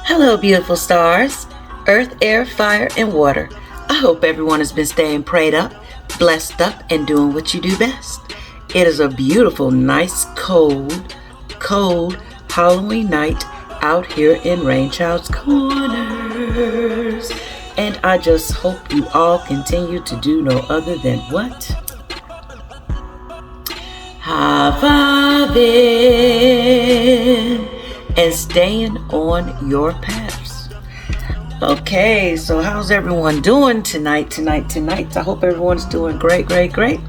Hello, beautiful stars, earth, air, fire, and water. I hope everyone has been staying prayed up, blessed up, and doing what you do best. It is a beautiful, nice, cold Halloween night out here in Rainchild's Corners. And I just hope you all continue to do no other than what? Having and staying on your paths. Okay, so how's everyone doing tonight? I hope everyone's doing great. And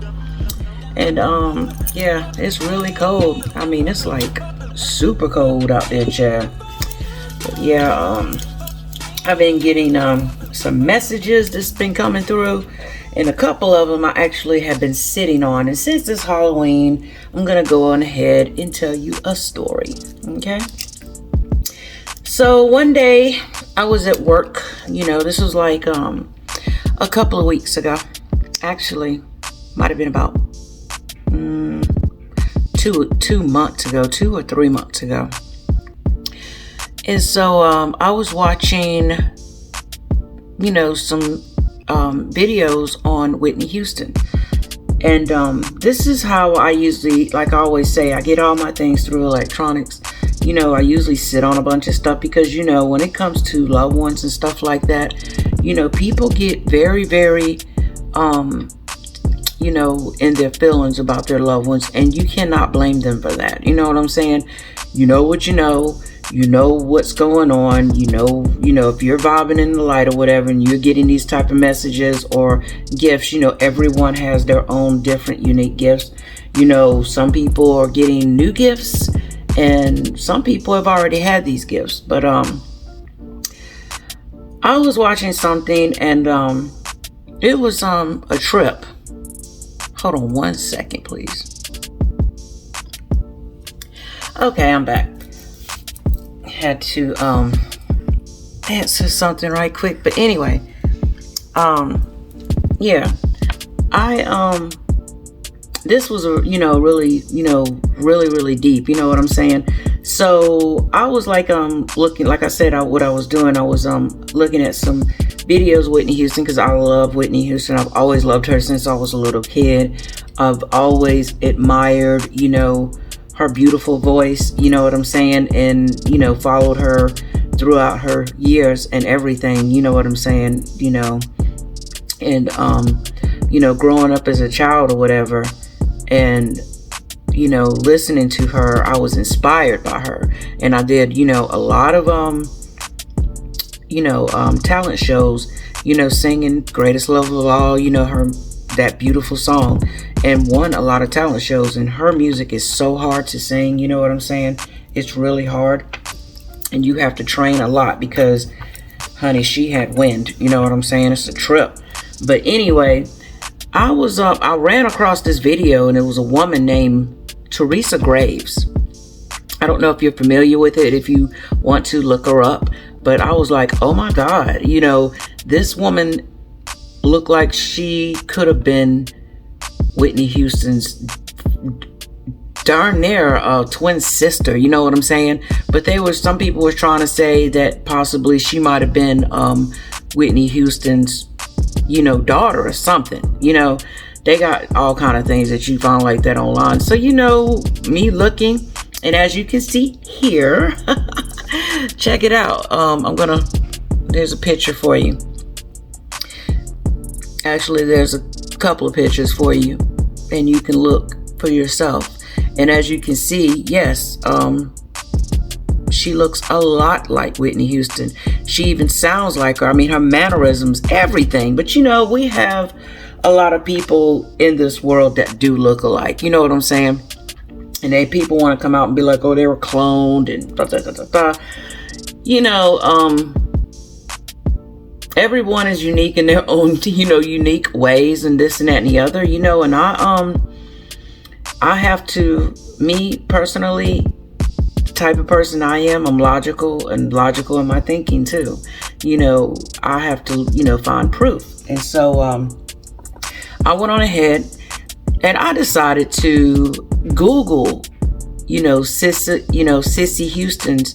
yeah, it's really cold. I mean, it's like super cold out there, Chad. But yeah, I've been getting some messages that's been coming through, and a couple of them I actually have been sitting on. And since it's Halloween, I'm gonna go on ahead and tell you a story. Okay. So one day I was at work. This was like a couple of weeks ago. Actually, might have been about 2 months ago, 2 or 3 months ago. And so I was watching, some videos on Whitney Houston. And this is how I usually, like I always say, I get all my things through electronics. I usually sit on a bunch of stuff because, when it comes to loved ones and stuff like that, people get very, very, in their feelings about their loved ones, and you cannot blame them for that. You know what I'm saying? You know what you know what's going on, if you're vibing in the light or whatever, and you're getting these type of messages or gifts, everyone has their own different unique gifts. Some people are getting new gifts, and some people have already had these gifts. But I was watching something, and it was a trip. Hold on 1 second, please. Okay, I'm back. Had to answer something right quick. But anyway, yeah, I this was really deep, you know what I'm saying? So I was like looking, like I said, what I was doing, I was looking at some videos of Whitney Houston, because I love Whitney Houston. I've always loved her since I was a little kid. I've always admired, her beautiful voice, you know what I'm saying? And, followed her throughout her years and everything, you know what I'm saying? And, growing up as a child or whatever, and, listening to her, I was inspired by her. And I did, a lot of, talent shows, singing Greatest Love of All, that beautiful song, and won a lot of talent shows. And her music is so hard to sing, you know what I'm saying? It's really hard, and you have to train a lot because, honey, she had wind, you know what I'm saying? It's a trip. But anyway, I ran across this video, and it was a woman named Teresa Graves. I don't know if you're familiar with it, if you want to look her up, but I was like, oh my God, this woman looked like she could have been Whitney Houston's darn near twin sister, you know what I'm saying? But some people were trying to say that possibly she might have been Whitney Houston's, daughter or something. They got all kind of things that you find like that online. So, me looking, and as you can see here, check it out. There's a picture for you. Actually, there's a couple of pictures for you, and you can look for yourself. And as you can see, yes, she looks a lot like Whitney Houston. She even sounds like her. I mean, her mannerisms, everything. But we have a lot of people in this world that do look alike. You know what I'm saying? And people want to come out and be like, oh, they were cloned and da da da da da. Everyone is unique in their own, unique ways, and this and that and the other, and I have to, me personally, the type of person I am, I'm logical in my thinking too. I have to, find proof. And so I went on ahead and I decided to Google, Sissy Houston's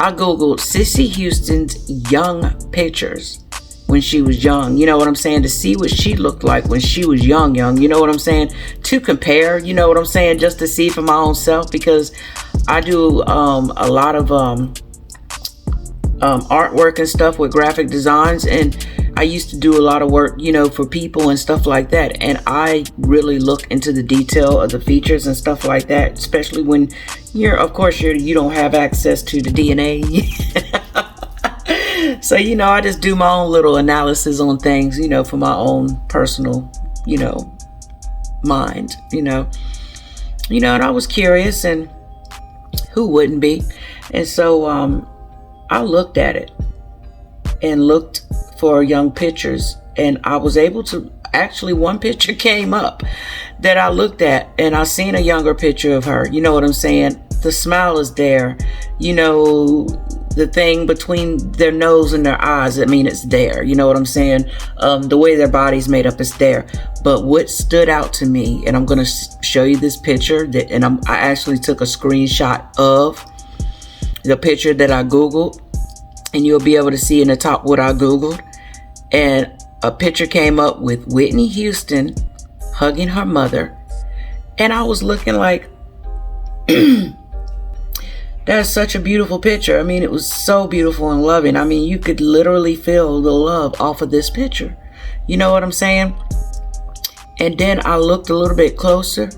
I Googled Sissy Houston's young pictures when she was young, you know what I'm saying, to see what she looked like when she was young, you know what I'm saying, to compare, you know what I'm saying, just to see for my own self, because I do a lot of artwork and stuff with graphic designs, and I used to do a lot of work, you know, for people and stuff like that, and I really look into the detail of the features and stuff like that, especially when you don't have access to the DNA. So, you know, I just do my own little analysis on things, you know, for my own personal, you know, mind, you know, and I was curious, and who wouldn't be? And so I looked at it and looked for young pictures, and I was able to, actually one picture came up that I looked at, and I seen a younger picture of her, you know what I'm saying? The smile is there, you know, the thing between their nose and their eyes, I mean, it's there, you know what I'm saying? The way their body's made up is there. But what stood out to me, and I'm going to show you this picture, I actually took a screenshot of the picture that I Googled, and you'll be able to see in the top what I Googled. And a picture came up with Whitney Houston hugging her mother. And I was looking like, that's such a beautiful picture. I mean, it was so beautiful and loving. I mean, you could literally feel the love off of this picture. You know what I'm saying? And then I looked a little bit closer.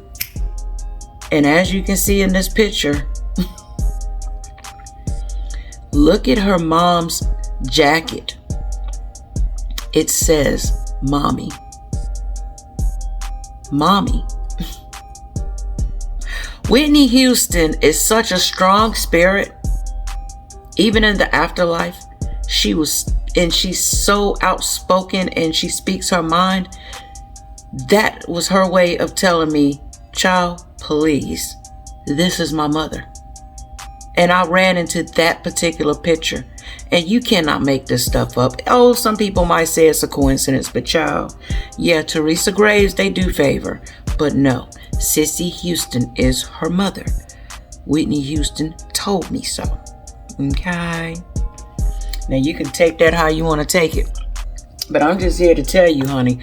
And as you can see in this picture, look at her mom's jacket. It says, Mommy. Mommy. Whitney Houston is such a strong spirit. Even in the afterlife, she's so outspoken, and she speaks her mind. That was her way of telling me, child, please, this is my mother. And I ran into that particular picture. And you cannot make this stuff up. Oh, some people might say it's a coincidence, but child, yeah, Teresa Graves, they do favor. But no, Sissy Houston is her mother. Whitney Houston told me so. Okay? Now you can take that how you want to take it. But I'm just here to tell you, honey,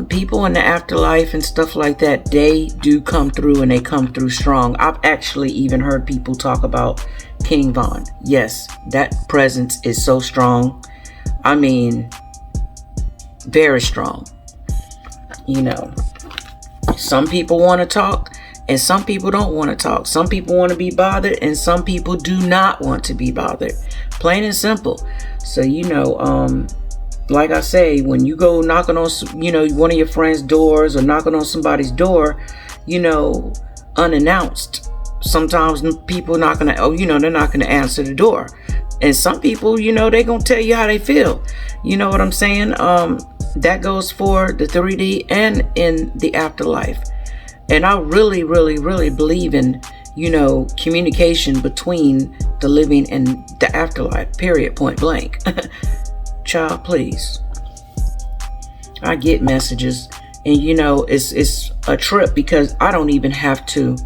people in the afterlife and stuff like that, they do come through, and they come through strong. I've actually even heard people talk about King Von. Yes, that presence is so strong. I mean, very strong. You know, some people want to talk, and some people don't want to talk. Some people want to be bothered, and some people do not want to be bothered. Plain and simple. So, you know, like I say, when you go knocking on, you know, one of your friends' doors, or knocking on somebody's door, you know, unannounced, sometimes people not going to, they're not going to answer the door. And some people, you know, they're going to tell you how they feel. You know what I'm saying? That goes for the 3D and in the afterlife. And I really, really, really believe in, you know, communication between the living and the afterlife, period, point blank. Child, please. I get messages, and you know, it's a trip, because I don't even have to,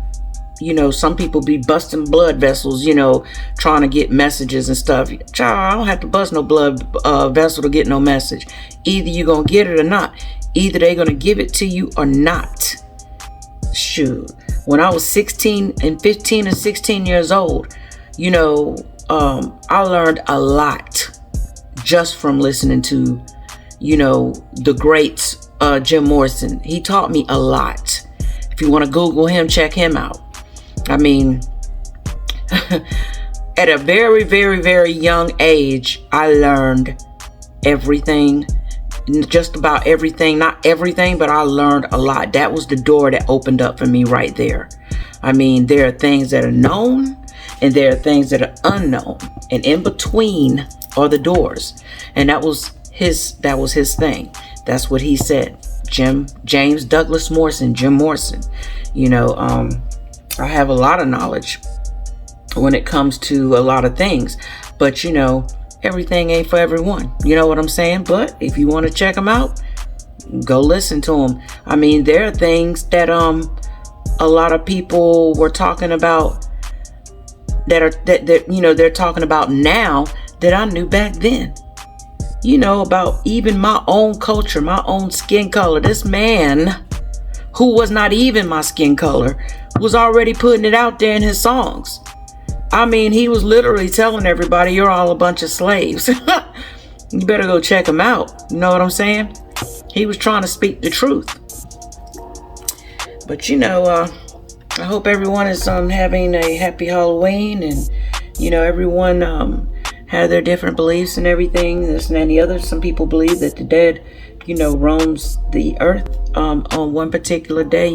you know, some people be busting blood vessels, you know, trying to get messages and stuff. Child, I don't have to bust no blood vessel to get no message. Either you're gonna get it or not. Either they're gonna give it to you or not. Shoot, when I was 15 and 16 years old, you know, I learned a lot just from listening to, you know, the great Jim Morrison. He taught me a lot. If you want to Google him, check him out. I mean, at a very, very, very young age, I learned everything, just about everything. Not everything, but I learned a lot. That was the door that opened up for me right there. I mean, there are things that are known, and there are things that are unknown, and in between are the doors. And that was his thing. That's what he said. James Douglas Morrison, Jim Morrison. You know, I have a lot of knowledge when it comes to a lot of things, but you know, everything ain't for everyone. You know what I'm saying? But if you want to check them out, go listen to them. I mean, there are things that a lot of people were talking about that they're talking about now that I knew back then. About even my own culture, my own skin color. This man, who was not even my skin color, was already putting it out there in his songs. I mean, he was literally telling everybody, you're all a bunch of slaves. You better go check him out. You know what I'm saying? He was trying to speak the truth. But I hope everyone is having a happy Halloween, and everyone have their different beliefs and everything, this and that and the other. Some people believe that the dead roams the earth on one particular day.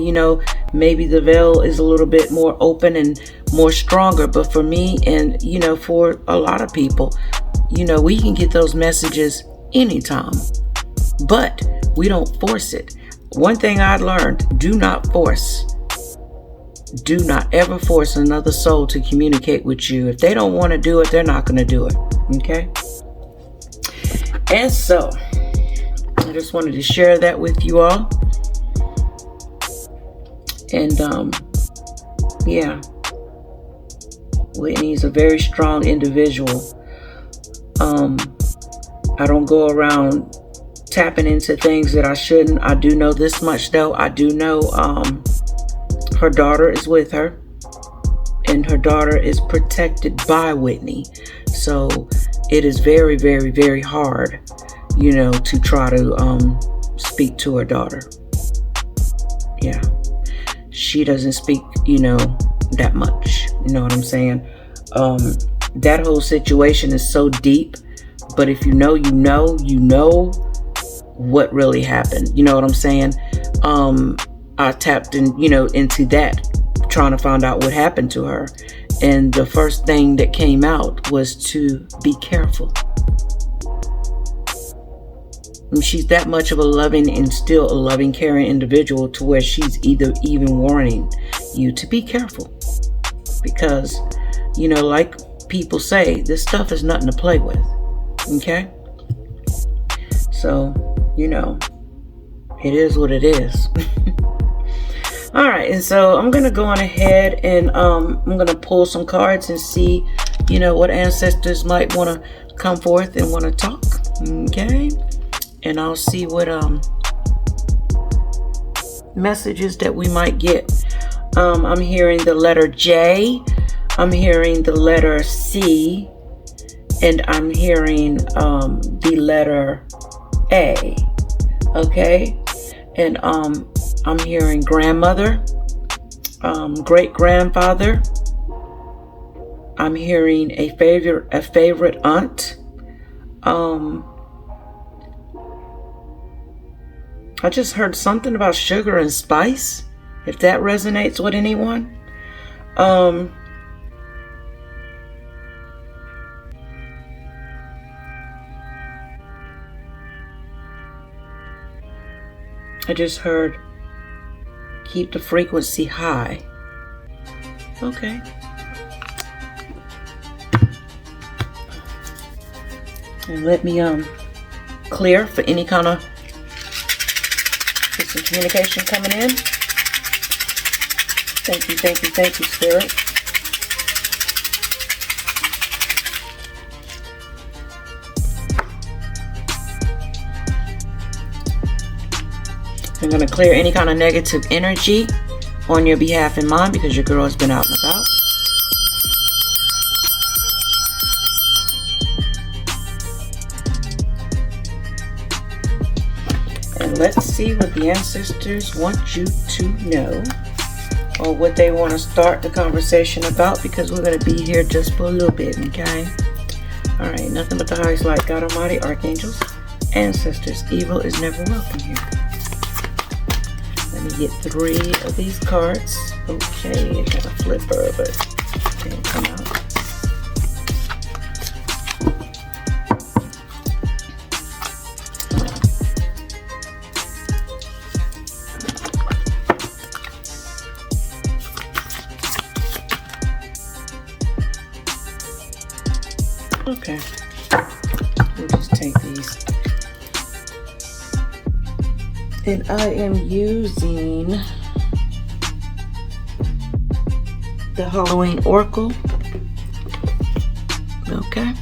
Maybe the veil is a little bit more open and more stronger, but for me and for a lot of people, we can get those messages anytime, but we don't force it. One thing I learned: do not force. Do not ever force another soul to communicate with you. If they don't want to do it, they're not going to do it. Okay? And so, I just wanted to share that with you all. And, yeah. Whitney's a very strong individual. I don't go around tapping into things that I shouldn't. I do know this much, though. I do know, her daughter is with her, and her daughter is protected by Whitney. So it is very, very, very hard, to try to speak to her daughter. Yeah. She doesn't speak, that much. You know what I'm saying? That whole situation is so deep, but if you know what really happened. You know what I'm saying? I tapped in, into that, trying to find out what happened to her. And the first thing that came out was to be careful. And she's that much of a loving and still a loving, caring individual to where she's even warning you to be careful. Because, like people say, this stuff is nothing to play with. Okay? So, it is what it is. All right, and so I'm going to go on ahead and I'm going to pull some cards and see, what ancestors might want to come forth and want to talk. Okay? And I'll see what messages that we might get. I'm hearing the letter J. I'm hearing the letter C. And I'm hearing the letter A. Okay? And I'm hearing grandmother, great-grandfather. I'm hearing a favorite aunt. I just heard something about sugar and spice, if that resonates with anyone. I just heard keep the frequency high. Okay. And let me clear for any kind of some communication coming in. Thank you, Spirit. I'm going to clear any kind of negative energy on your behalf and mine, because your girl has been out and about. And let's see what the ancestors want you to know, or what they want to start the conversation about, because we're going to be here just for a little bit, okay? All right, nothing but the highest light, God Almighty, archangels, ancestors. Evil is never welcome here. Let me get 3 of these cards. Okay, I got a flipper, but it didn't come out. Okay, we'll just take these. And I am using the Halloween Oracle Okay.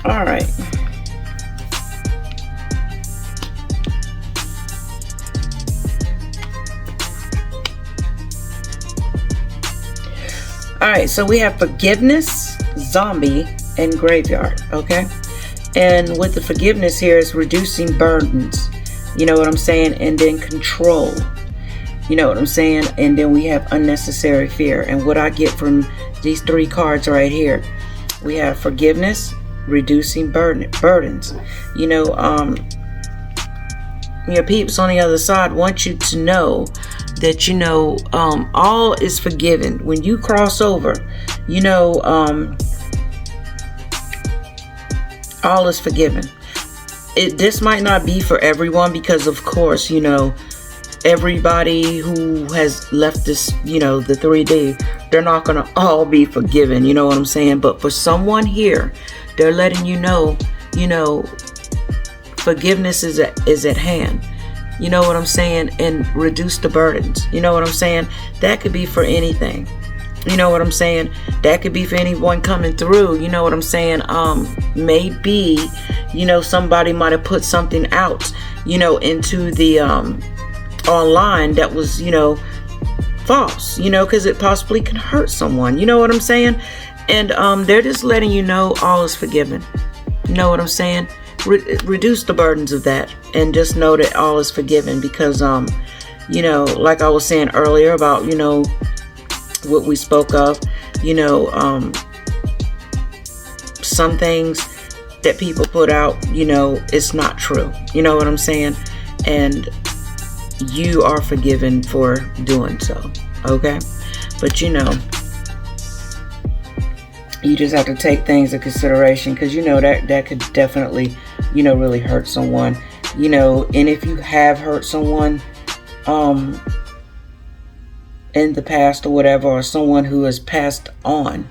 All right. All right, so we have forgiveness, zombie, and graveyard, okay? And with the forgiveness here is reducing burdens, you know what I'm saying? And then control, you know what I'm saying? And then we have unnecessary fear. And what I get from these three cards right here, we have forgiveness, reducing burdens. Your peeps on the other side want you to know that, all is forgiven. When you cross over, all is forgiven. This might not be for everyone because, of course, everybody who has left this, the 3D, they're not going to all be forgiven. You know what I'm saying? But for someone here, they're letting you know, forgiveness is at hand. You know what I'm saying? And reduce the burdens. You know what I'm saying? That could be for anything. You know what I'm saying? That could be for anyone coming through. You know what I'm saying? Maybe, somebody might have put something out, into the online that was, false, because it possibly can hurt someone. You know what I'm saying? And they're just letting you know all is forgiven. You know what I'm saying? Reduce the burdens of that and just know that all is forgiven because, like I was saying earlier about, what we spoke of, some things that people put out, it's not true. You know what I'm saying? And you are forgiven for doing so. Okay? But you just have to take things into consideration because that could definitely really hurt someone, and if you have hurt someone in the past or whatever, or someone who has passed on,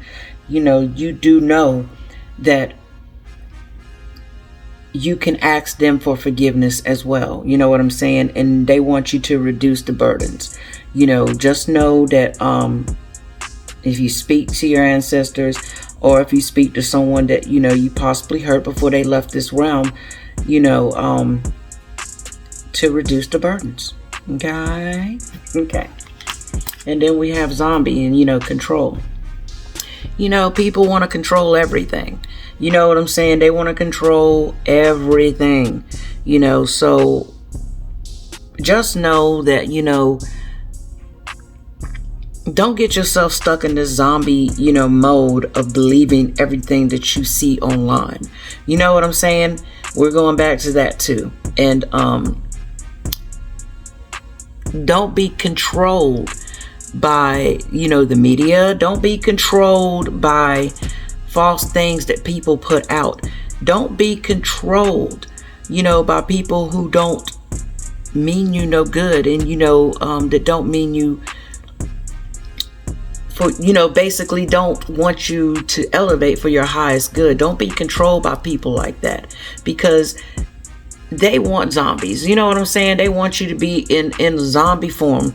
you do know that you can ask them for forgiveness as well. You know what I'm saying? And they want you to reduce the burdens. Just know that if you speak to your ancestors, or if you speak to someone that you possibly hurt before they left this realm, to reduce the burdens. Okay. And then we have zombie and control. People want to control everything. You know what I'm saying? They want to control everything. So just know that don't get yourself stuck in this zombie, mode of believing everything that you see online. You know what I'm saying? We're going back to that too. And don't be controlled by, the media. Don't be controlled by false things that people put out. Don't be controlled, by people who don't mean you no good and, that don't mean you for, basically don't want you to elevate for your highest good. Don't be controlled by people like that because they want zombies. You know what I'm saying? They want you to be in zombie form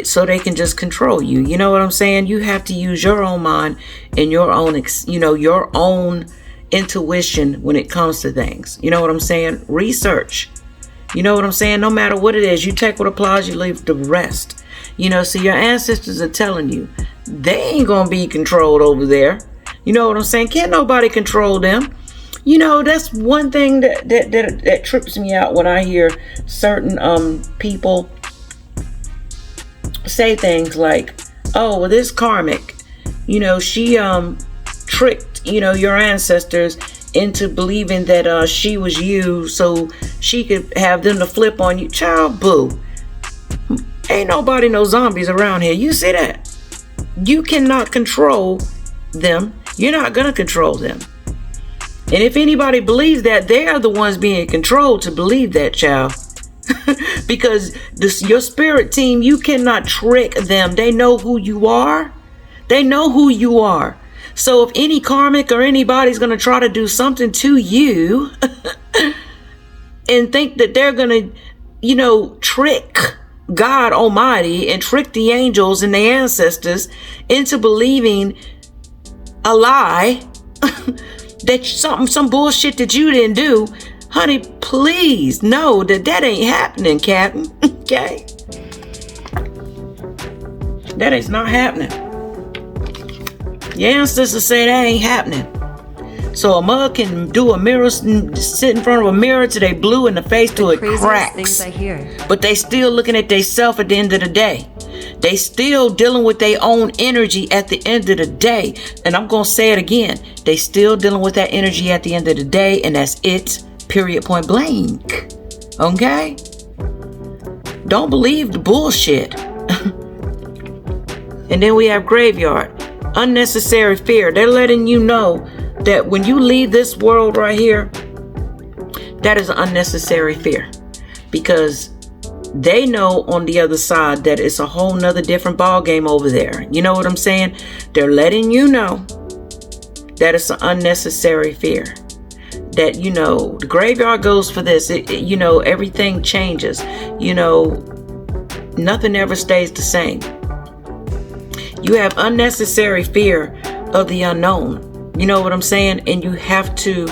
so they can just control you. You know what I'm saying? You have to use your own mind and your own, your own intuition when it comes to things. You know what I'm saying? Research. You know what I'm saying? No matter what it is, you take what applies, you leave the rest. So your ancestors are telling you they ain't gonna be controlled over there. You know what I'm saying? Can't nobody control them. That's one thing that trips me out when I hear certain people say things like, oh, well, this karmic, she tricked, your ancestors into believing that she was you so she could have them to flip on you. Child, boo. Ain't nobody no zombies around here. You see that? You cannot control them. You're not going to control them. And if anybody believes that, they are the ones being controlled to believe that, child. Because your spirit team, you cannot trick them. They know who you are. They know who you are. So if any karmic or anybody's going to try to do something to you and think that they're going to trick God Almighty and trick the angels and the ancestors into believing a lie that some bullshit that you didn't do. Honey, please, no, that ain't happening, Captain. Okay? That is not happening. Your ancestors say that ain't happening. So a mug can do a mirror, sit in front of a mirror till they blue in the face till it cracks. Things I hear. But they still looking at themselves at the end of the day. They still dealing with their own energy at the end of the day. And I'm going to say it again. They still dealing with that energy at the end of the day. And that's it. Period, point blank. Okay? Don't believe the bullshit. And then we have graveyard. Unnecessary fear. They're letting you know that when you leave this world right here, that is an unnecessary fear. Because they know on the other side that it's a whole nother different ball game over there. You know what I'm saying? They're letting you know that it's an unnecessary fear. That, the graveyard goes for this. Everything changes. Nothing ever stays the same. You have unnecessary fear of the unknown. You know what I'm saying? And you have to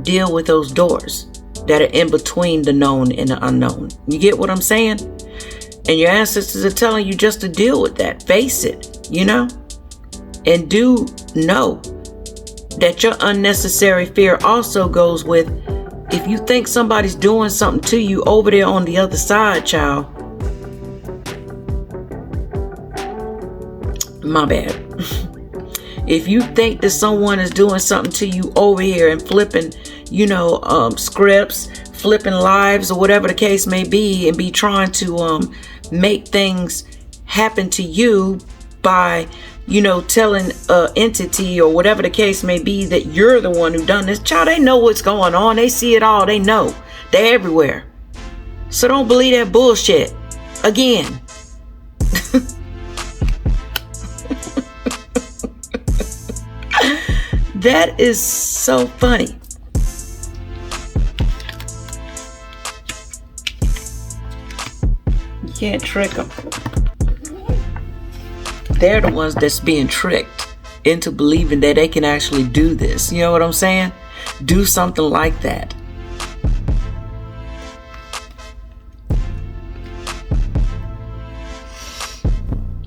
deal with those doors that are in between the known and the unknown. You get what I'm saying? And your ancestors are telling you just to deal with that. Face it, And do know that your unnecessary fear also goes with, if you think somebody's doing something to you over there on the other side, child. My bad. If you think that someone is doing something to you over here and flipping, scripts, flipping lives or whatever the case may be, and be trying to make things happen to you by, telling an entity or whatever the case may be that you're the one who done this. Child, they know what's going on. They see it all. They know. They're everywhere. So don't believe that bullshit. Again. That is so funny. You can't trick them. They're the ones that's being tricked into believing that they can actually do this. You know what I'm saying? Do something like that.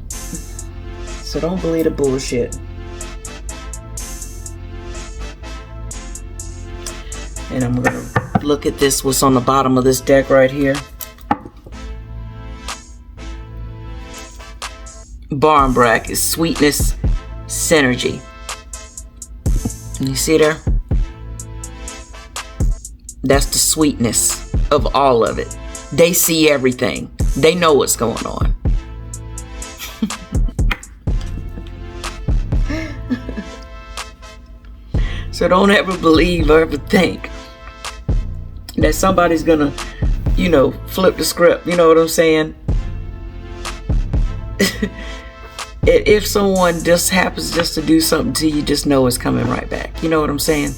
So don't believe the bullshit. And I'm going to look at this, what's on the bottom of this deck right here. Barn bracket, sweetness, synergy. You see there? That's the sweetness of all of it. They see everything. They know what's going on. So don't ever believe or ever think that somebody's gonna, flip the script. You know what I'm saying? If someone just happens just to do something to you, just know it's coming right back. You know what I'm saying?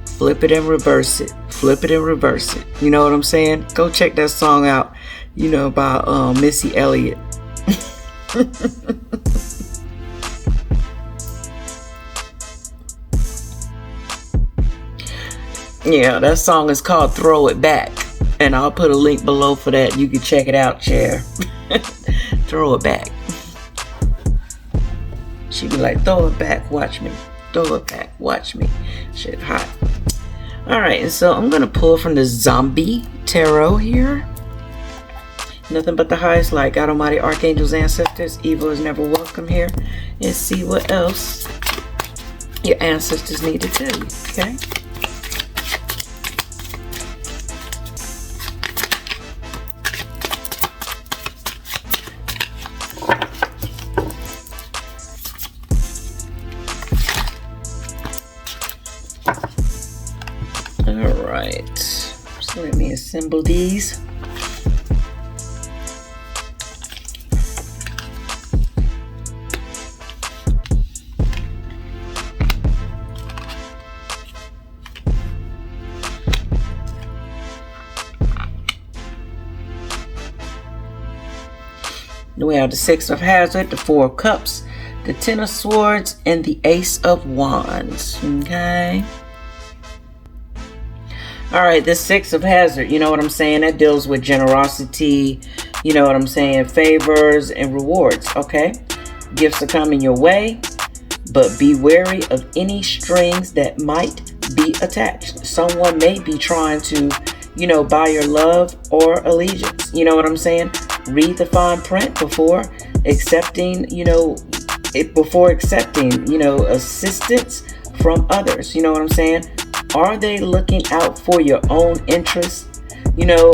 Flip it and reverse it. Flip it and reverse it. You know what I'm saying? Go check that song out, by Missy Elliott. Yeah, that song is called Throw It Back. And I'll put a link below for that. You can check it out, Chair. Throw it back. She be like, throw it back, watch me. Throw it back, watch me. Shit hot. Alright, and so I'm going to pull from the Zombie Tarot here. Nothing but the highest light. God Almighty, Archangels, Ancestors. Evil is never welcome here. And see what else your ancestors need to tell you. Okay? Alright, so let me assemble these. Then we have the Six of Hazard, the Four of Cups, the Ten of Swords, and the Ace of Wands. Okay. All right, the Six of Hazard, you know what I'm saying? That deals with generosity, you know what I'm saying? Favors and rewards, okay? Gifts are coming your way, but be wary of any strings that might be attached. Someone may be trying to, you know, buy your love or allegiance. You know what I'm saying? Read the fine print before accepting, assistance from others. You know what I'm saying? Are they looking out for your own interests,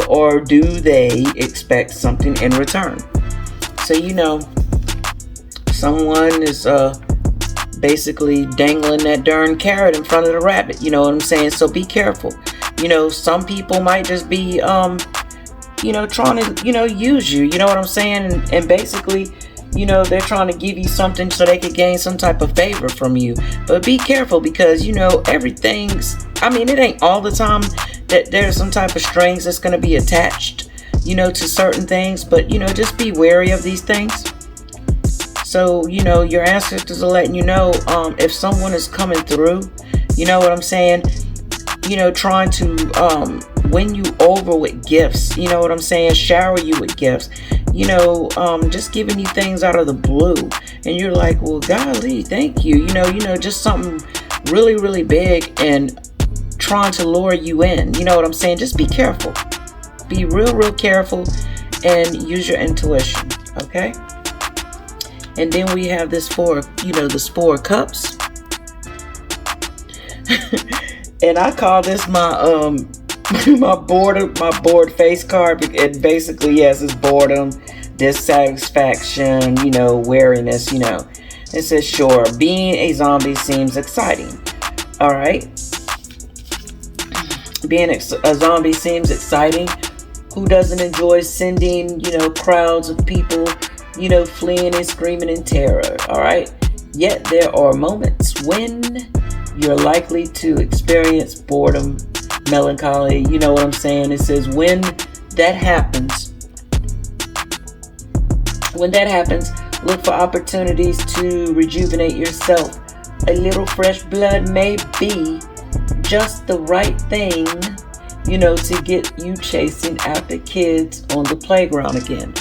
or do they expect something in return? So, someone is basically dangling that darn carrot in front of the rabbit. You know what I'm saying? So be careful. Some people might just be, trying to, use you. You know what I'm saying? And basically, they're trying to give you something so they could gain some type of favor from you. But be careful because, it ain't all the time that there's some type of strings that's going to be attached, to certain things. But, just be wary of these things. So, your ancestors are letting you know if someone is coming through, you know what I'm saying? Trying to win you over with gifts, you know what I'm saying? Shower you with gifts, just giving you things out of the blue. And you're like, well, golly, thank you. Just something really, really big and trying to lure you in. You know what I'm saying? Just be careful. Be real, real careful and use your intuition. Okay. And then we have this Four of Cups. And I call this my my bored face card. And basically, yes, it's boredom, dissatisfaction, weariness, It says, sure, being a zombie seems exciting. All right. Being a zombie seems exciting. Who doesn't enjoy sending, crowds of people, fleeing and screaming in terror? All right. Yet there are moments when you're likely to experience boredom, melancholy. You know what I'm saying? It says when that happens, look for opportunities to rejuvenate yourself. A little fresh blood may be just the right thing, to get you chasing after kids on the playground again.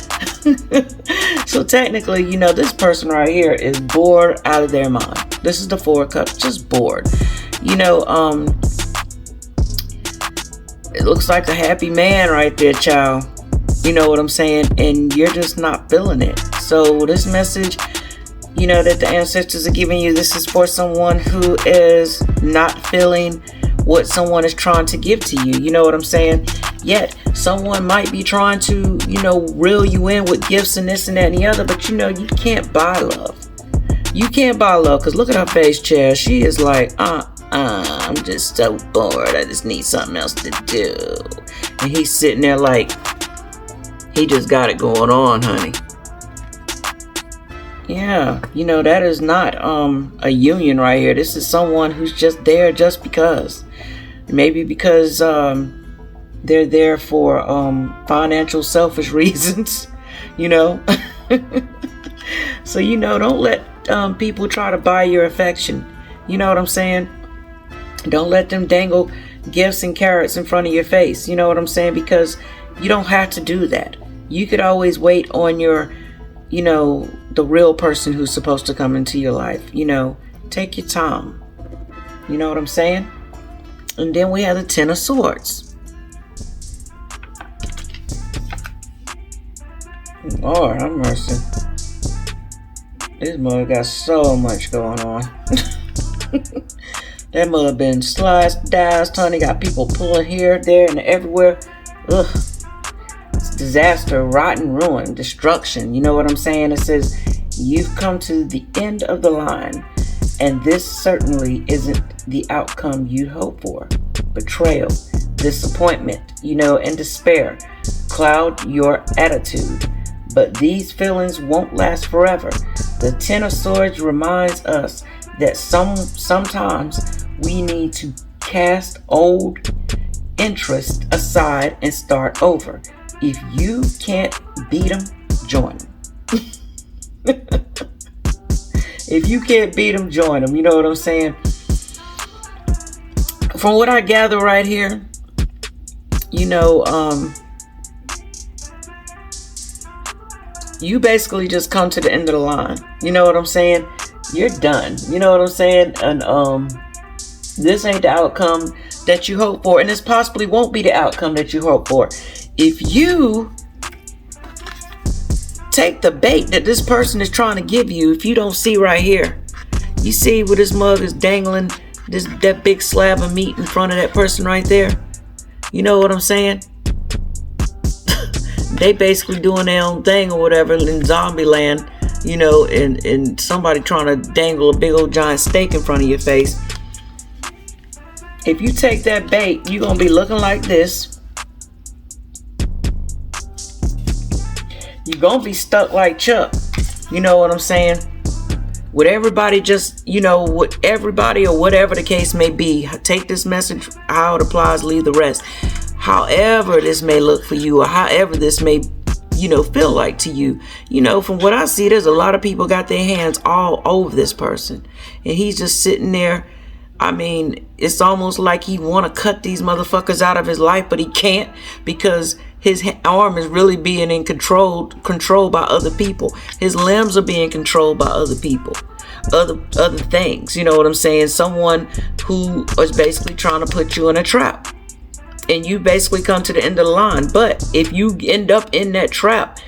So technically, this person right here is bored out of their mind. This is the Four of Cups, just bored. It looks like a happy man right there, child. You know what I'm saying? And you're just not feeling it. So this message, that the ancestors are giving you, this is for someone who is not feeling what someone is trying to give to you. You know what I'm saying? Yet someone might be trying to, reel you in with gifts and this and that and the other. But you can't buy love. You can't buy love, because look at her face, chair. She is like, I'm just so bored. I just need something else to do. And he's sitting there like, he just got it going on, honey. Yeah, that is not a union right here. This is someone who's just there just because. Maybe because they're there for financial selfish reasons, So, don't let people try to buy your affection. You know what I'm saying? Don't let them dangle gifts and carrots in front of your face. You know what I'm saying? Because you don't have to do that. You could always wait on your, the real person who's supposed to come into your life. Take your time. You know what I'm saying? And then we have the Ten of Swords. Lord have mercy. This mother got so much going on. That mother been sliced, diced, honey. Got people pulling here, there, and everywhere. Ugh. It's disaster, rotten, ruin, destruction. You know what I'm saying? It says, you've come to the end of the line, and this certainly isn't the outcome you hope for. Betrayal, disappointment, and despair cloud your attitude. But these feelings won't last forever. The Ten of Swords reminds us that sometimes we need to cast old interest aside and start over. If you can't beat them, join them. If you can't beat them, join them. You know what I'm saying? From what I gather right here, you basically just come to the end of the line. You know what I'm saying? You're done. You know what I'm saying? And this ain't the outcome that you hope for, and this possibly won't be the outcome that you hope for. If you take the bait that this person is trying to give you, if you don't see right here, you see where this mug is dangling that big slab of meat in front of that person right there. You know what I'm saying? They basically doing their own thing or whatever in zombie land, and somebody trying to dangle a big old giant steak in front of your face. If you take that bait, you're going to be looking like this. You're going to be stuck like Chuck. You know what I'm saying? With everybody with everybody or whatever the case may be, take this message how it applies, leave the rest. However this may look for you, or however this may, feel like to you. From what I see, there's a lot of people got their hands all over this person. And he's just sitting there. I mean, it's almost like he want to cut these motherfuckers out of his life, but he can't because his arm is really being controlled by other people. His limbs are being controlled by other people, other things. You know what I'm saying? Someone who is basically trying to put you in a trap, and you basically come to the end of the line. But if you end up in that trap,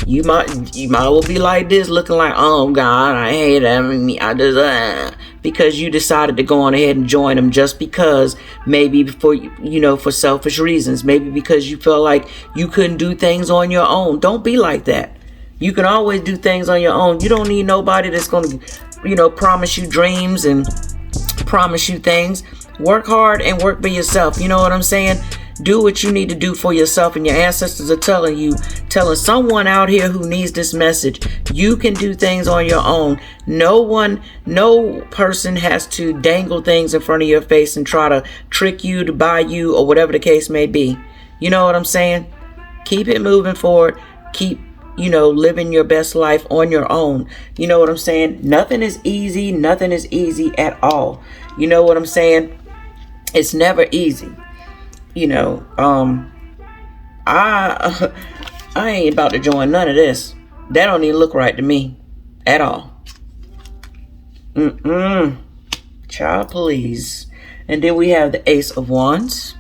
you might well be like this, looking like, oh God, I hate him. I just because you decided to go on ahead and join them just because, maybe for selfish reasons, maybe because you felt like you couldn't do things on your own. Don't be like that. You can always do things on your own. You don't need nobody that's going to, promise you dreams and promise you things. Work hard and work by yourself. You know what I'm saying? Do what you need to do for yourself, and your ancestors are telling someone out here who needs this message, you can do things on your own. No person has to dangle things in front of your face and try to trick you to buy you or whatever the case may be. You know what I'm saying? Keep it moving forward. Keep, living your best life on your own. You know what I'm saying? Nothing is easy. Nothing is easy at all. You know what I'm saying? It's never easy. I ain't about to join none of this. That don't even look right to me at all. Child, please. And then we have the Ace of Wands.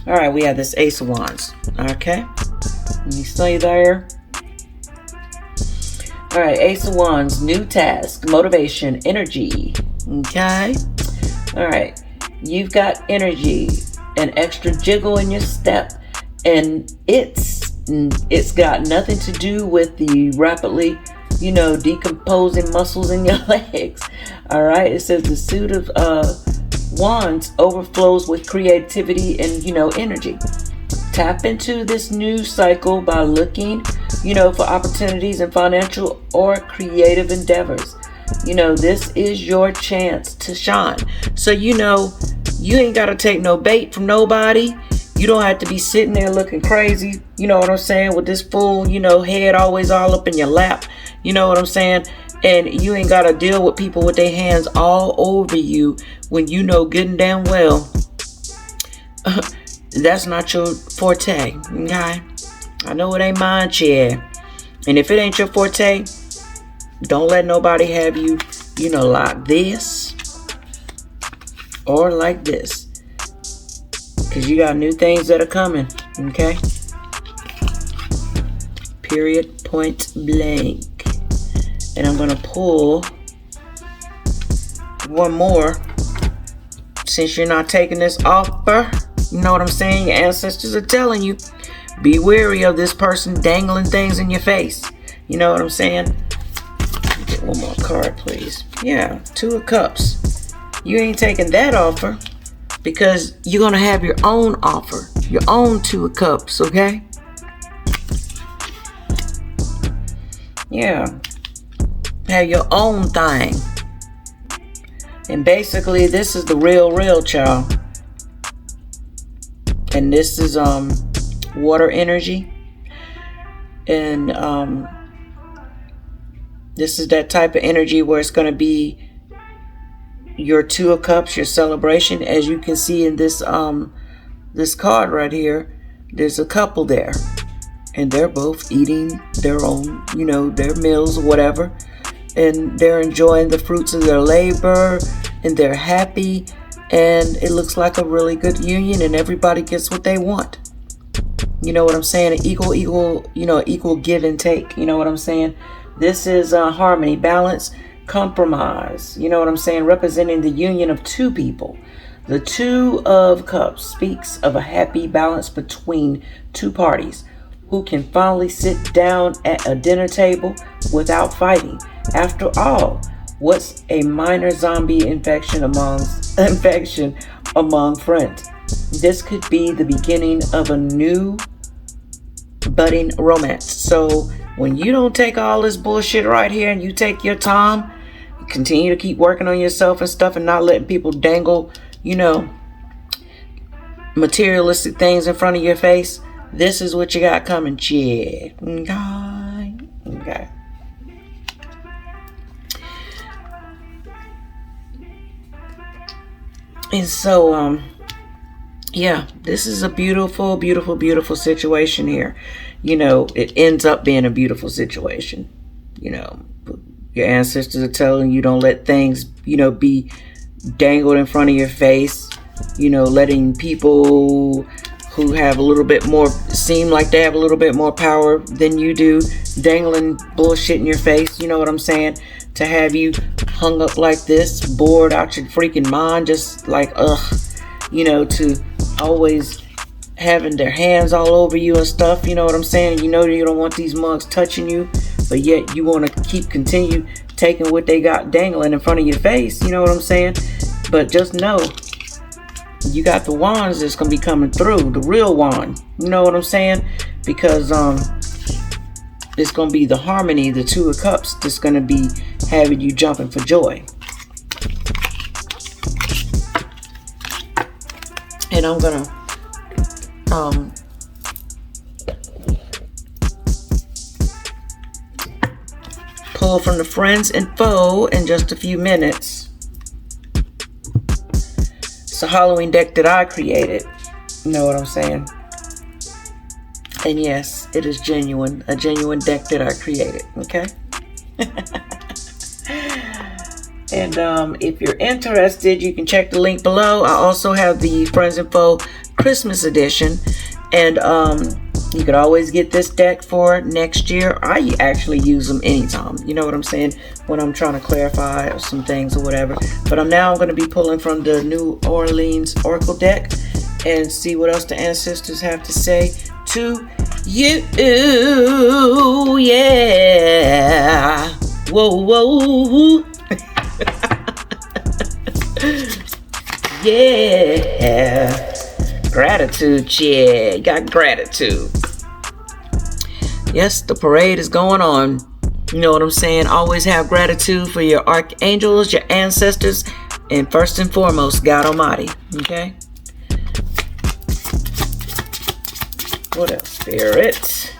All right, we have this Ace of Wands. Okay, let me stay there. All right, Ace of Wands, new task, motivation, energy. Okay. All right. You've got energy, an extra jiggle in your step, and it's got nothing to do with the rapidly, decomposing muscles in your legs. All right. It says the suit of Wands overflows with creativity and, energy. Tap into this new cycle by looking, for opportunities in financial or creative endeavors. This is your chance to shine. So, you ain't got to take no bait from nobody. You don't have to be sitting there looking crazy. You know what I'm saying? With this full, head always all up in your lap. You know what I'm saying? And you ain't got to deal with people with their hands all over you when you know good and damn well that's not your forte. Okay? I know it ain't mine, chair. And if it ain't your forte, don't let nobody have you, like this or like this. Because you got new things that are coming. Okay? Period. Point blank. And I'm going to pull one more. Since you're not taking this offer, you know what I'm saying? Your ancestors are telling you, be wary of this person dangling things in your face. You know what I'm saying? Get one more card, please. Yeah, Two of Cups. You ain't taking that offer because you're going to have your own offer, your own Two of Cups, okay? Yeah. Have your own thing. And basically, this is the real child. And this is water energy. And This is that type of energy where it's going to be your Two of Cups, your celebration. As you can see in this this card right here, there's a couple there, and they're both eating their own, their meals or whatever, and they're enjoying the fruits of their labor, and they're happy, and it looks like a really good union, and everybody gets what they want. You know what I'm saying? An equal give and take. You know what I'm saying? This is harmony, balance, compromise. You know what I'm saying? Representing the union of two people. The Two of Cups speaks of a happy balance between two parties who can finally sit down at a dinner table without fighting. After all, what's a minor zombie infection among friends? This could be the beginning of a new budding romance. So when you don't take all this bullshit right here and you take your time, continue to keep working on yourself and stuff, and not letting people dangle, materialistic things in front of your face, this is what you got coming. Yeah. Okay. And so, yeah, this is a beautiful, beautiful, beautiful situation here. It ends up being a beautiful situation. Your ancestors are telling you don't let things, be dangled in front of your face. Letting people who have a little bit more, seem like they have a little bit more power than you do, dangling bullshit in your face. You know what I'm saying? To have you hung up like this, bored out your freaking mind, just like, to always having their hands all over you and stuff. You know what I'm saying? You don't want these mugs touching you, but yet you want to continue taking what they got dangling in front of your face. You know what I'm saying? But just know, you got the wands that's going to be coming through, the real wand. You know what I'm saying? Because it's going to be the harmony, the Two of Cups, that's going to be having you jumping for joy. And I'm going to pull from the friends and foe in just a few minutes. It's a Halloween deck that I created. You know what I'm saying? And yes, it is genuine. A genuine deck that I created. Okay? And if you're interested, you can check the link below. I also have the Friends and Foe Christmas edition. And you could always get this deck for next year. I actually use them anytime. You know what I'm saying? When I'm trying to clarify some things or whatever. But I'm going to be pulling from the New Orleans Oracle deck and see what else the ancestors have to say to you. Yeah. Whoa, whoa. Yeah. Gratitude, yeah. You got gratitude. Yes, the parade is going on. You know what I'm saying? Always have gratitude for your archangels, your ancestors, and first and foremost, God Almighty. Okay? What else? Spirit.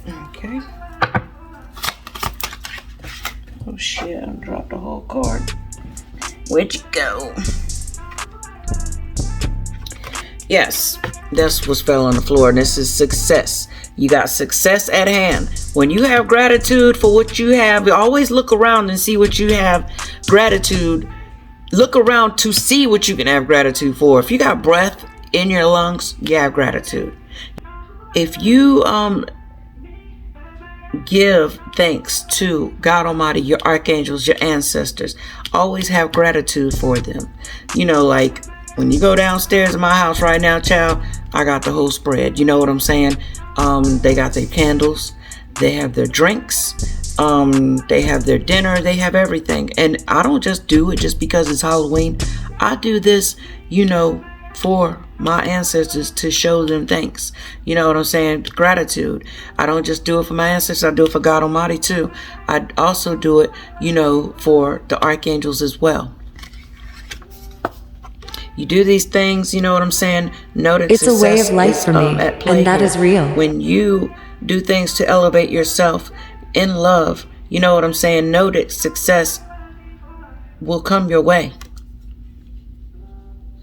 Okay. Oh shit, I dropped the whole card. Where'd you go? Yes, that's what fell on the floor, and this is success. You got success at hand. When you have gratitude for what you have, you always look around and see what you have gratitude. Look around to see what you can have gratitude for. If you got breath in your lungs, you have gratitude. If you give thanks to God Almighty, your archangels, your ancestors, always have gratitude for them. Like when you go downstairs in my house right now, child, I got the whole spread. You know what I'm saying? They got their candles, they have their drinks, they have their dinner, they have everything. And I don't just do it just because it's Halloween. I do this, for my ancestors, to show them thanks. You know what I'm saying? Gratitude. I don't just do it for my ancestors, I do it for God Almighty too. I also do it, for the archangels as well. You do these things, you know what I'm saying? Know that It's a way of life is, for me, at play and that here. is real. When you do things to elevate yourself in love, you know what I'm saying? Know that success will come your way.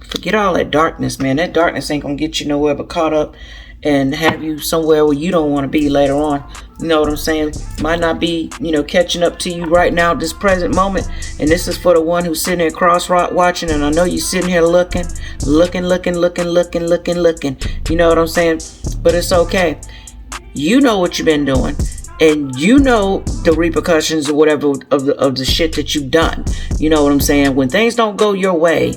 Forget all that darkness, man. That darkness ain't gonna get you nowhere but caught up and have you somewhere where you don't want to be later on. You know what I'm saying? Might not be, catching up to you right now, this present moment. And this is for the one who's sitting there cross watching. And I know you're sitting here looking. You know what I'm saying? But it's okay. You know what you've been doing. And you know the repercussions or whatever of the shit that you've done. You know what I'm saying? When things don't go your way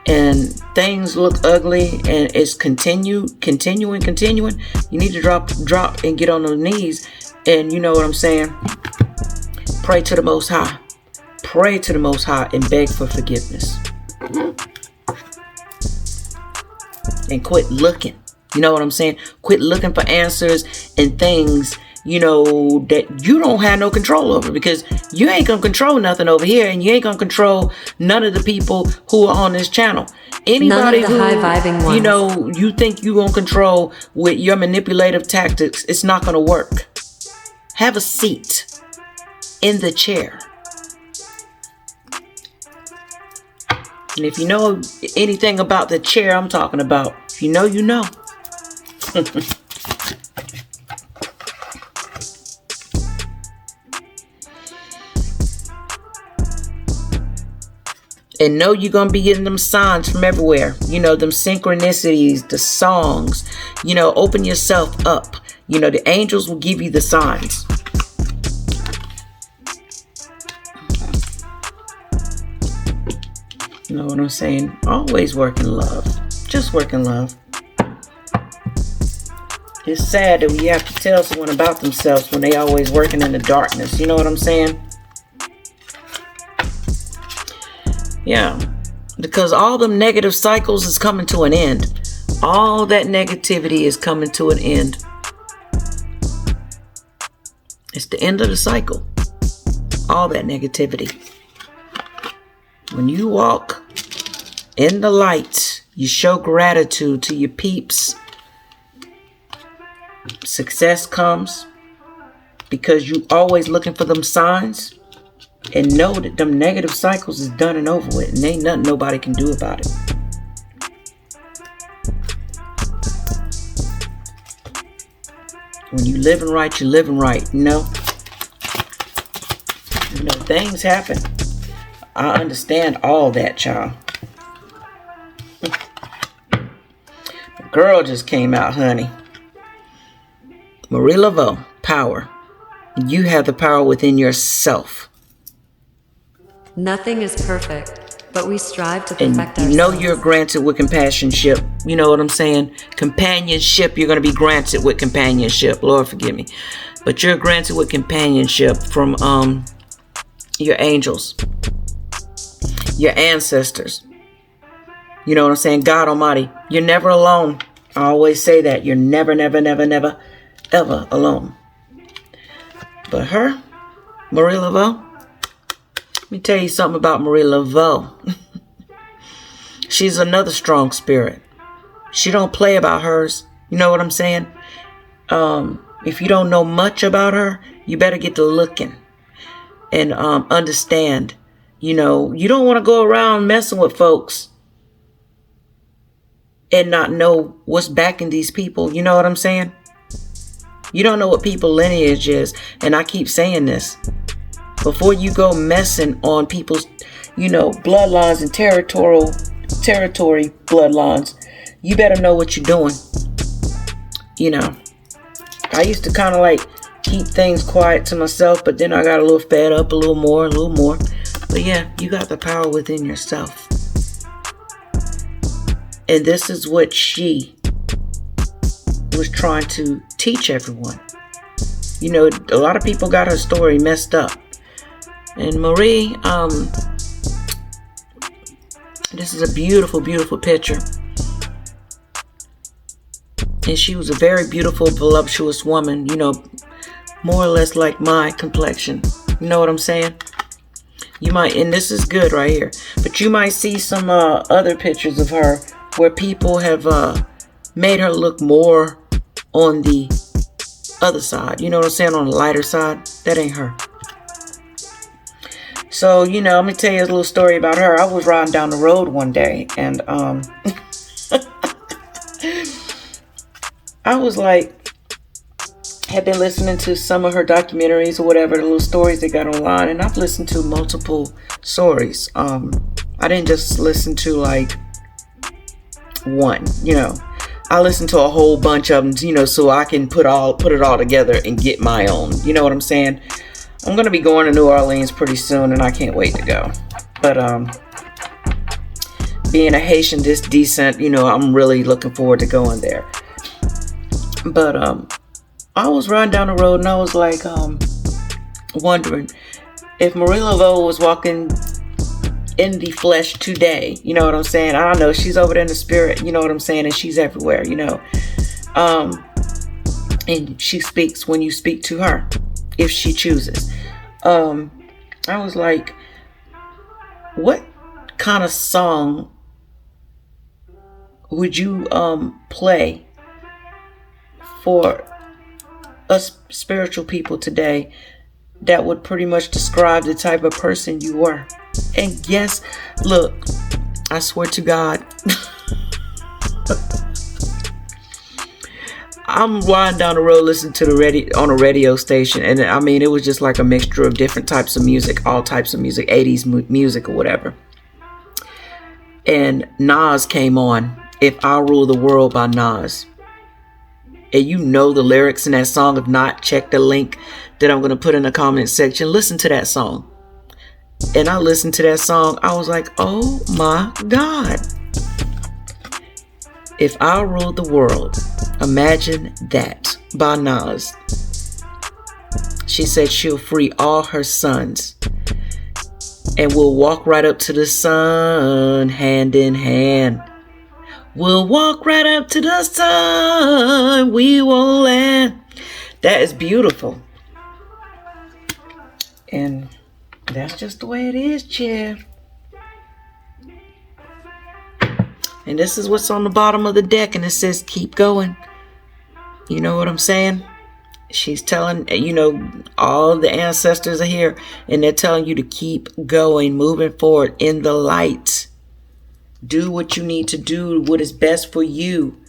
and things look ugly and it's continuing, you need to drop and get on the knees. And you know what I'm saying? Pray to the Most High. Pray to the Most High and beg for forgiveness. And quit looking. You know what I'm saying? Quit looking for answers and things, that you don't have no control over, because you ain't gonna control nothing over here, and you ain't gonna control none of the people who are on this channel. Anybody none of the high-vibing ones. You think you gonna control with your manipulative tactics, it's not gonna work. Have a seat in the chair. And if you know anything about the chair I'm talking about, if you know, you know. And know you're going to be getting them signs from everywhere. Them synchronicities, the songs. Open yourself up. The angels will give you the signs. You know what I'm saying? Always work in love. Just work in love. It's sad that we have to tell someone about themselves when they always working in the darkness. You know what I'm saying? Yeah, because all them negative cycles is coming to an end. All that negativity is coming to an end. It's the end of the cycle. All that negativity. When you walk in the light, you show gratitude to your peeps. Success comes because you always looking for them signs. And know that them negative cycles is done and over with. And ain't nothing nobody can do about it. When you living right, you're living right. Things happen. I understand all that, child. The girl just came out, honey. Marie Laveau, power. You have the power within yourself. Nothing is perfect, but we strive to perfect ourselves. And you're granted with companionship. You know what I'm saying? Companionship, you're going to be granted with companionship. Lord forgive me. But you're granted with companionship from your angels. Your ancestors. You know what I'm saying? God Almighty. You're never alone. I always say that. You're never, ever alone. But her, Marie Laveau, let me tell you something about Marie Laveau. She's another strong spirit. She don't play about hers. You know what I'm saying? If you don't know much about her, you better get to looking and understand. You don't want to go around messing with folks and not know what's backing these people. You know what I'm saying? You don't know what people's lineage is. And I keep saying this. Before you go messing on people's, bloodlines and territory bloodlines, you better know what you're doing. I used to kind of keep things quiet to myself, but then I got a little fed up, a little more. But yeah, you got the power within yourself. And this is what she was trying to teach everyone. A lot of people got her story messed up. And Marie, this is a beautiful, beautiful picture. And she was a very beautiful, voluptuous woman, more or less like my complexion. You know what I'm saying? You might, and this is good right here, but you might see some other pictures of her where people have made her look more on the other side. You know what I'm saying? On the lighter side. That ain't her. So, you know, let me tell you a little story about her. I was riding down the road one day, and I was like, had been listening to some of her documentaries or whatever, the little stories they got online, and I've listened to multiple stories. I didn't just listen to like one, you know. I listened to a whole bunch of them, you know, so I can put it all together and get my own. You know what I'm saying? I'm gonna be going to New Orleans pretty soon, and I can't wait to go. But being a Haitian descent, you know, I'm really looking forward to going there. But I was riding down the road, and I was like wondering if Marie Laveau was walking in the flesh today. You know what I'm saying? I don't know. She's over there in the spirit. You know what I'm saying? And she's everywhere, you know. And she speaks when you speak to her, if she chooses. I was like, what kind of song would you play for us spiritual people today that would pretty much describe the type of person you were? And yes, look, I swear to God, I'm riding down the road listening to on a radio station, and I mean, it was just like a mixture of different types of music, all types of music, 80s music or whatever. And Nas came on, If I Rule the World by Nas. And you know the lyrics in that song. If not, check the link that I'm going to put in the comment section. Listen to that song. And I listened to that song. I was like, oh my God. If I Ruled the World. Imagine that, by Nas. She said she'll free all her sons. And we'll walk right up to the sun, hand in hand. We'll walk right up to the sun. We won't land. That is beautiful. And that's just the way it is, Chair. And this is what's on the bottom of the deck. And it says, keep going. You know what I'm saying? She's telling, you know, all the ancestors are here. And they're telling you to keep going, moving forward in the light. Do what you need to do, what is best for you.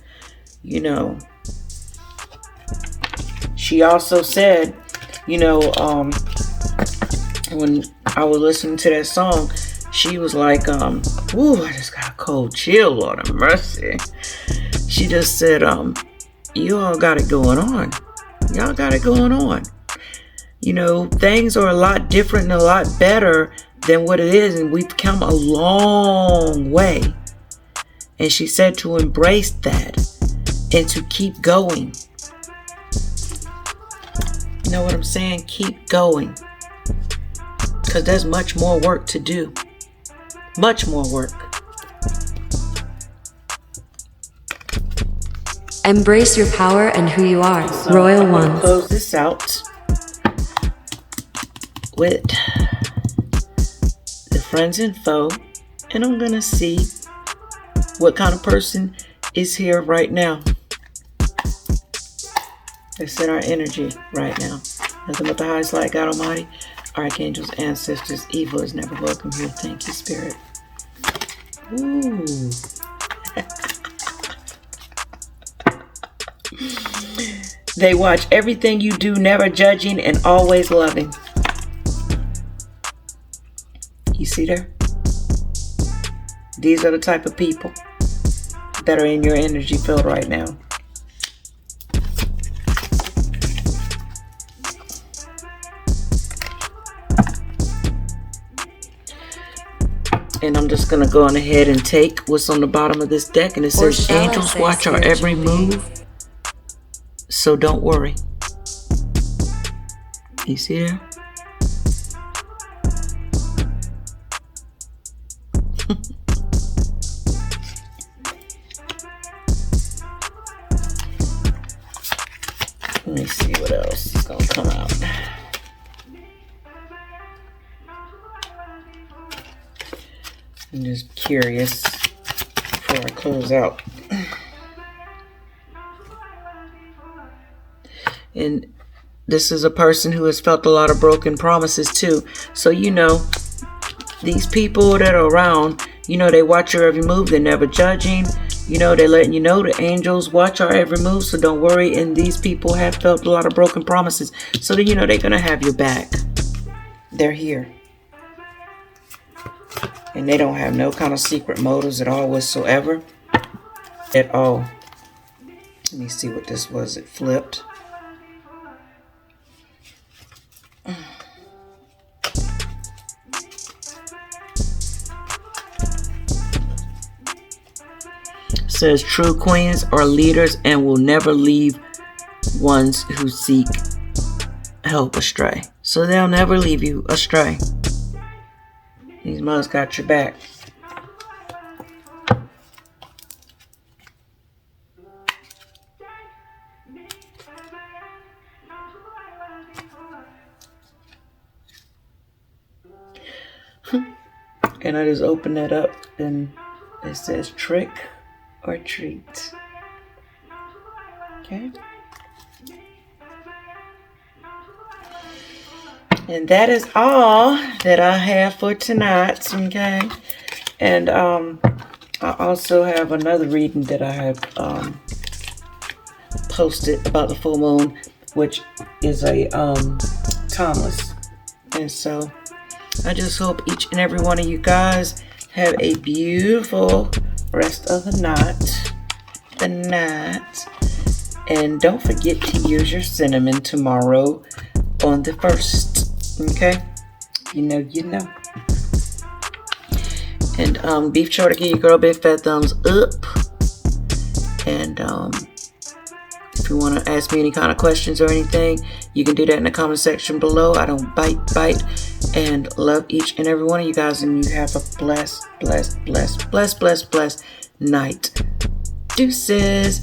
You know. She also said, you know, when I was listening to that song, she was like, ooh, I just got a cold chill, Lord have mercy. She just said, you all got it going on. Y'all got it going on. You know, things are a lot different and a lot better than what it is, and we've come a long way. And she said to embrace that and to keep going. You know what I'm saying? Keep going. Because there's much more work to do. Much more work. Embrace your power and who you are. So Royal I'm gonna Ones. close this out with the friends info, and I'm gonna see what kind of person is here right now. Let's set our energy right now. Nothing but the highest light, God Almighty, archangels, ancestors. Evil is never welcome here. Thank you, Spirit. Ooh. They watch everything you do, never judging and always loving. You see there? These are the type of people that are in your energy field right now. And I'm just going to go on ahead and take what's on the bottom of this deck. And it says, angels watch our every move. So don't worry. You see there? Let me see what else is going to come out. I'm just curious before I close out. And this is a person who has felt a lot of broken promises too. So, these people that are around, they watch your every move. They're never judging. They're letting you know the angels watch our every move. So don't worry. And these people have felt a lot of broken promises. So that, they're going to have your back. They're here. And they don't have no kind of secret motives at all whatsoever. At all. Let me see what this was. It flipped. Says true queens are leaders and will never leave ones who seek help astray. So they'll never leave you astray. These mothers got your back. And I just open that up and it says trick or treat. Okay. And that is all that I have for tonight. Okay. And I also have another reading that I have posted about the full moon, which is a timeless. And so I just hope each and every one of you guys have a beautiful rest of the night. And don't forget to use your cinnamon tomorrow on the 1st. Okay? You know. And be sure to give your girl a big fat thumbs up. And if you want to ask me any kind of questions or anything, you can do that in the comment section below. I don't bite. And love each and every one of you guys. And you have a blessed night. Deuces.